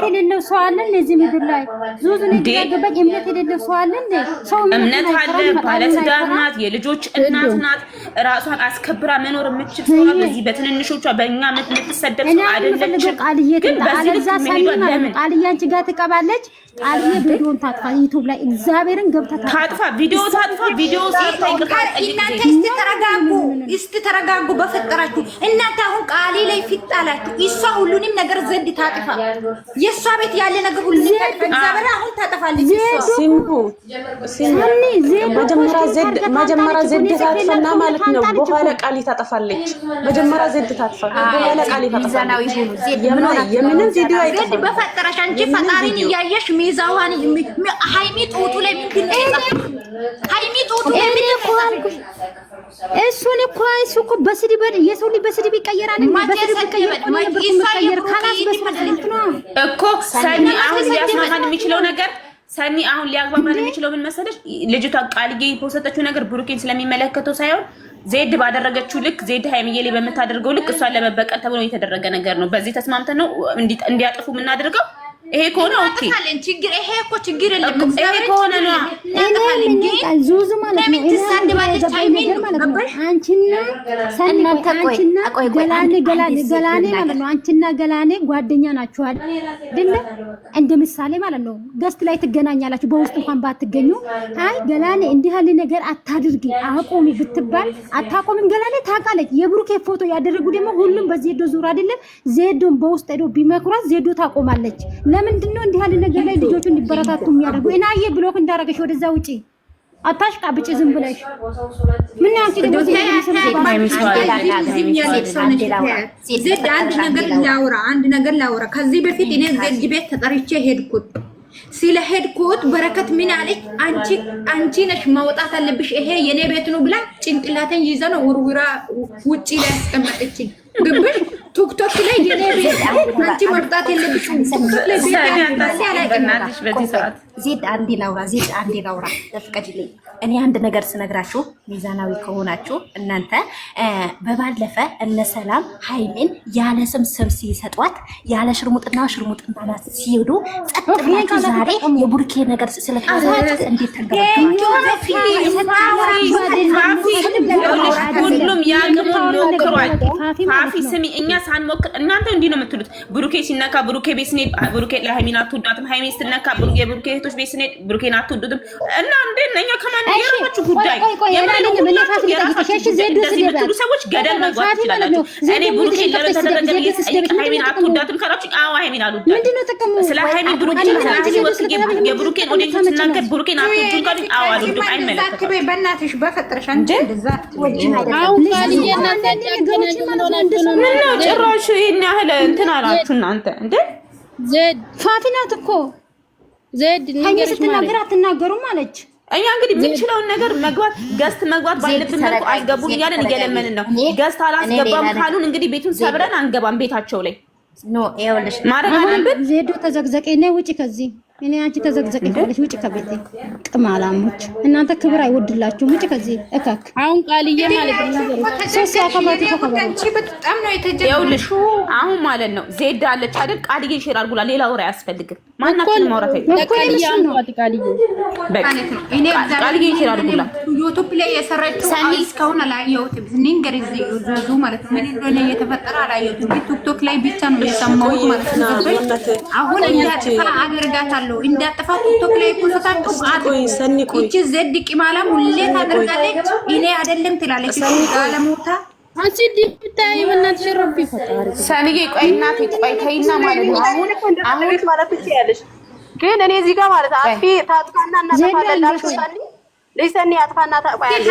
የሌለው ሰው አለ ለዚህ ምድር ላይ ዙዙን ይገባኝ እምነት የሌለው ሰው አለ እንዴ? ሰው እምነት አለ። ባለትዳር ናት፣ የልጆች እናት ናት። ራሷን አስከብራ መኖር የምትችል ሰው በዚህ በትንንሾቿ በእኛ የምትሰደብ ሰው አይደለችም። ግን በዚህ ቃልዬ አንቺ ጋር ትቀባለች። ቃልዬ ቪዲዮን ታጥፋ ዩቲዩብ ላይ እግዚአብሔርን ገብታ ታጥፋ ቪዲዮ ሰርታ ይቅርታ። እናንተ እስቲ ተረጋጉ በፈጠራችሁ። እናንተ አሁን ቃሌ ላይ ፊጣላችሁ። እሷ ሁሉንም ነገር ዘድ ታጥፋ። የእሷ ቤት ያለ ነገር ሁሉ እግዚአብሔር አሁን ታጠፋለች። መጀመሪያ ዘድ ታጥፋና ማለት ነው። በኋላ ቃል ታጠፋለች። መጀመሪያ ዘድ ታጥፋ፣ በኋላ ቃል ታጠፋለች። የምንም ቪዲዮ አይጠፋም። ዘድ በፈጠራሽ አንቺ ፈጣሪን እያየሽ ሚዛዋን ሃይሚ ጡቱ ላይ ምንድን ነው የጻፈው? ሃይሚ ጡቱ ላይ ምን ይቆልኩ? እሱን እኮ በስድብ የሰው ልጅ በስድብ ይቀየራል። በስድብ ይቀየር ካላስ በስድብ ነው እኮ ሰኒ አሁን ሊያስማማን የሚችለው ነገር ሰኒ አሁን ሊያግባባን የሚችለው ምን መሰለሽ? ልጅቷ ቃልዬ ፖስተችው ነገር ብሩኬን ስለሚመለከተው ሳይሆን ዜድ ባደረገችው ልክ ዜድ ሃይሚዬ ላይ በመታደርገው ልክ እሷን ለመበቀል ተብሎ የተደረገ ነገር ነው። በዚህ ተስማምተን ነው እንዲያጠፉ የምናደርገው። ይሄ ከሆነ ኦኬ ችግር ይሄ እኮ ችግር የለም። ይሄ ከሆነ ነው ዙዙ ማለት ነው። አንቺና ሰኒ ገላኔ ማለት ነው። አንቺና ገላኔ ጓደኛ ናችሁ አይደል? እንደ ምሳሌ ማለት ነው። ገስት ላይ ትገናኛላችሁ። በውስጥ እንኳን ባትገኙ አይ ገላኔ እንዲህ ያለ ነገር አታድርጊ አቆሚ ብትባል አታቆምም። ገላኔ ታውቃለች። የብሩኬ ፎቶ ያደረጉ ደግሞ ሁሉም በዜዶ ዙር አይደለም። ዜዶን በውስጥ ሄዶ ቢመክሯት ዜዶ ታቆማለች። ለምንድን ነው እንዲህ ያለ ነገር ላይ ልጆቹ እንዲበረታቱ የሚያደርጉ? እናዬ ብሎክ እንዳረገሽ ወደዛ ውጪ አታሽቃብጪ ዝም ብለሽ ምን አንቺ ደግሞ አንድ ነገር ላውራ። ከዚህ በፊት እኔ ዘድ ቤት ተጠርቼ ሄድኩት። ስለሄድኩት በረከት ምን አለች? አንቺ ነሽ ማውጣት አለብሽ፣ ይሄ የኔ ቤት ነው ብላ ጭንቅላተን ይዘ ነው ውርውራ ውጪ ላይ ያስቀመጠችኝ። ግብሽ ቲክቶክ ላይ የኔ ቤት አንቺ መውጣት የለብሽ። ቲክቶክ ላይ ዜድ አንዴ ላውራ ተፍቀድልኝ። እኔ አንድ ነገር ስነግራችሁ ሚዛናዊ ከሆናችሁ እናንተ በባለፈ እነ ሰላም ሃይሜን ያለ ስም ሲሰጧት ያለ ሽርሙጥና ሲሄዱ ጸጥ ብላችሁ ዛሬ የቡርኬ ነገር ስለተሰጣት እንዴት ተንገበታችሁ? ሁሉም ያቅሙን ሞክሯል። ፋፊ ስሚ፣ እኛ ሳንሞክር እናንተ እንዲህ ነው የምትሉት። ብሩኬ ሲነካ ብሩኬ ቤት ስንሄድ ብሩኬ ለሃይሚን አትወዳትም፣ ሃይሜ ስትነካ የብሩኬ እህቶች ቤት ስንሄድ ብሩኬን አትወዱትም። እና እንዴ ከማን የራሳችሁ ጉዳይ የምትሉ ሰዎች ገደል መግባት ትችላላችሁ። እኔ ብሩኬን ለበተደረገ የጠይቅ ሃይሜን አትወዳትም ካላችሁ አዎ ሃይሜን አልወዳትም። ስለ ሃይሜን ብሩኬን የብሩኬን ኦዲየንስ ስናገር ብሩኬን አትወዱም ካሉኝ አዎ አልወድም። አይመለከትም። በእናትሽ በፈጠረሽ አንቺ እንደዛ አሁን ካልየና ምነው ጭራሽ ይሄን ያህል እንትን አላችሁ እናንተ እንዴ? ዜድ ፋቲናት እኮ ዜድ ነገር ስትናገር አትናገሩም አለች። እኛ እንግዲህ የምንችለውን ነገር ገስት መግባት ባለብን መልኩ አስገቡን እያለን እየለመንን ነው። ገስት አላስገባም ካሉን እንግዲህ ቤቱን ሰብረን አንገባም። ቤታቸው ላይ ኖ ይኸውልሽ ማረግ አለብን። ዜዶ ተዘግዘቄ ነው ውጪ ከዚህ እኔ አንቺ ተዘግዘቂ ካለሽ ውጪ ከቤቴ። ቅማላሞች እናንተ ክብር አይወድላችሁም። ውጪ ከዚህ እካክ አሁን ቃልዬ ማለት ነው ሶስት ያከባቱ ተከባቱ በጣም ነው የተጀመረው። ይኸውልሽ አሁን ማለት ነው ዜድ አለች አይደል? ቃልዬ ሼር አድርጉላ። ሌላ ወሬ አያስፈልግም። ማናችን ማውራት አይደለም። ቃልዬ ሼር አድርጉላ። ዩቲዩብ ላይ የሰራችው እስካሁን አላየሁትም። ንገር ዙዙ ማለት ነው ምን እንደሆነ እየተፈጠረ አላየሁትም። ቲክቶክ ላይ ብቻ ነው የሰማሁት ማለት ነው። አሁን እንዳጥፋ አደርጋታለሁ እንዳጥፋ ቲክቶክ ላይ ፖስታችሁ እቺ ዘድ ቂማላም ሁሌ ታደርጋለች። እኔ አይደለም ትላለች አለሞታ አንቺ ዲፕታይ ወናት ሸረፍ ይፈጣሪ ሰኒዬ ቆይ እናቴ ቆይ ተይና ማለት ነው። አሁን ማለት ትችያለሽ፣ ግን እኔ እዚህ ጋር ማለት አጥፊ ታጥፋና እናጠፋላችሁ ሰኒ ለሰኒ አጥፋና ታጥፋለች።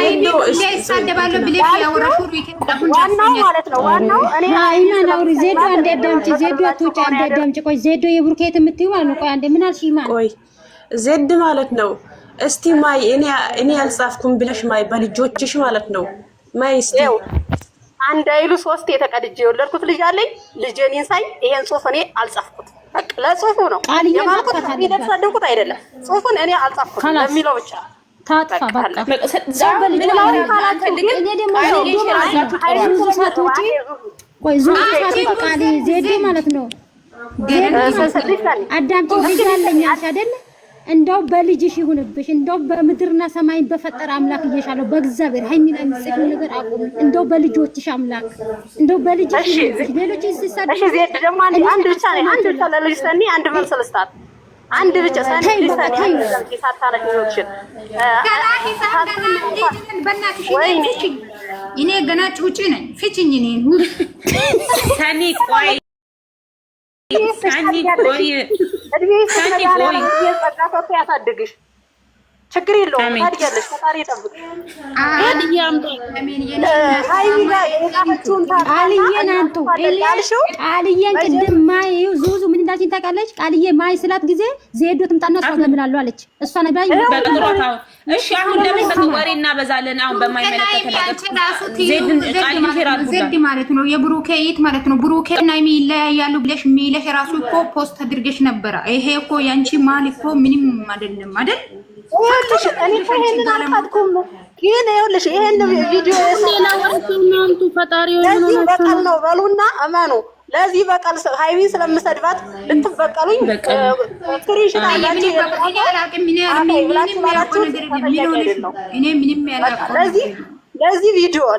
ይሳደባሉ ብለሽ ያወራሹ ዋናው ማለት ነው። ዋናው እኔ አይና ነው ዜዶ አንደዳምጪ ዜዶ አትውጪ አንደዳምጪ ቆይ ዜዶ የብሩኬት የምትይው ማለት ነው። ቆይ አንዴ ምን አልሽ? ማይ ቆይ ዜድ ማለት ነው። እስቲ ማይ እኔ ያልጻፍኩም ብለሽ ማይ በልጆችሽ ማለት ነው። ማይ እስቲ አንድ አይሉ ሶስት የተቀድጄ የወለድኩት ልጅ አለኝ። ልጄን ሳይ ይሄን ጽሁፍ እኔ አልጻፍኩት። በቃ ለጽሁፉ ነው የማልኩት። ይደርሳደኩት አይደለም ጽሁፉን እኔ አልጻፍኩት ለሚለው ብቻ ታጥፋ በቃ ቆይ ዙዙ ቃሊ ዜድ ማለት ነው። አዳምጪ ልጅ አለኝ አልሽ አይደል? እንደው በልጅሽ ይሁንብሽ። እንደው በምድርና ሰማይን በፈጠረ አምላክ እየሻለው በእግዚአብሔር ሀይሚ ላይ የምትጽፊው ነገር አቁም። እንደው በልጆችሽ አምላክ እንደው በልጅሽ ይሁንብሽ። ሌሎች ሲሳደ እሺ ዜድ ደግሞ አንድ ብቻ ነው አንድ ብቻ ለልጅ ሰኒ አንድ መልስ ልስጣት። አንድ ብቻ ሰኒ ሳታረግ ነው እኔ ገና ጩጪ ነኝ ፍቺኝ እኔን ሰኒ ቆይ ሰኒ ቆይ ሰኒ ቆይ የጸጋፈቱ ያሳድግሽ ችግር የለውም ታድያለሽ ፈጣሪ ይጠብቅሽ ቃልዬን አንቱ ቃልዬን ቅድም ማይ ዙዙ ምን እንዳልሽኝ ታውቃለች ቃልዬ ማይ ስላት ጊዜ ዜዶ ትምጣና እሷ ለምላለሁ አለች እሷ ነባይ በጥሮታው እሺ አሁን ለምን ተወሪ እናበዛለን አሁን በማይመለከተ ነገር ዜድን ቃልዬ ይራል ዜድ ማለት ነው የብሩኬ ይት ማለት ነው ብሩኬ እና ሚ ይለያያሉ ብለሽ ሚለሽ ራሱ እኮ ፖስት አድርገሽ ነበር ይሄ እኮ ያንቺ ማል እኮ ምንም አይደለም አይደል ይኸውልሽ እኔ ይሄንን አልካድኩም ግን ይኸውልሽ ይሄን ቪዲዮ እናንቱ ፈጣሪው በቀል ነው በሉና እመኑ ለዚህ በቀል ሃይሚን ስለምሰድባት ልትበቀሉኝ ትሪሽን አላችሁ እኔ ምንም ያላቀው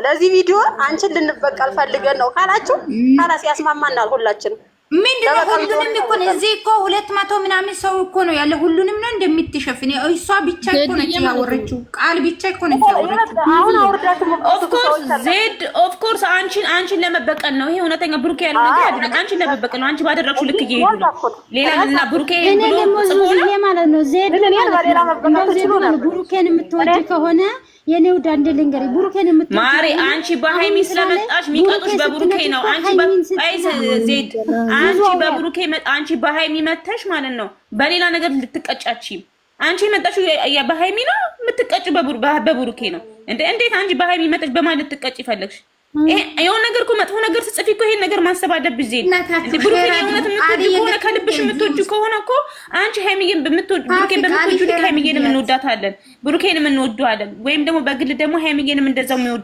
ለዚህ ቪዲዮ አንቺን ልንበቀል ፈልገን ነው ካላችሁ ካላስ ያስማማናል ሁላችን ምንድነው ሁሉንም እኮ እዚህ እኮ 200 ምናምን ሰው እኮ ነው ያለ ሁሉንም ነው እንደምትሸፍን እሷ ብቻ እኮ ነች ያወረችው ቃል ብቻ እኮ ነች ያወረችው አሁን አውርዳችሁ ኦፍ ኮርስ አንቺን ለመበቀል ነው ይሄ እውነተኛ ብሩኬ ያለው ነገር አይደለም አንቺን ለመበቀል ነው አንቺ ባደረግሽው ልክ እየሄዱ ነው ሌላ እና ብሩኬ ብሎ ማለት ነው ዜድ ማለት ብሩኬን የምትወጂ ከሆነ የኔው ዳንዴ ልንገሪ ብሩኬን የምትወጂ ማሪ አንቺ በሃይሚ ስለመጣሽ ሚቀጡሽ በብሩኬ ነው ዜድ አንቺ በሃይሚ መተሽ ማለት ነው በሌላ ነገር ልትቀጫቺ አንቺ መጣሽ በሃይሚ ነው የምትቀጭ በብሩኬ ነው እንዴት አንቺ በሃይሚ መተሽ በማን ልትቀጭ ይፈልግሽ ይሄ የሆነ ነገር እኮ መጥፎ ነገር ጽፊ እኮ ይሄን ነገር ማሰብ አለብሽ ዜድ ብሩኬ የእውነት የምትወጂ ከሆነ ከልብሽ የምትወጂ ከሆነ እኮ አንቺ ሃይሚን ብሩኬን በምትወጂ ልክ ሃይሚን እንወዳታለን ብሩኬን እንወደዋለን ወይም ደግሞ በግል ደግሞ ሃይሚን እንደዛው የሚወዷት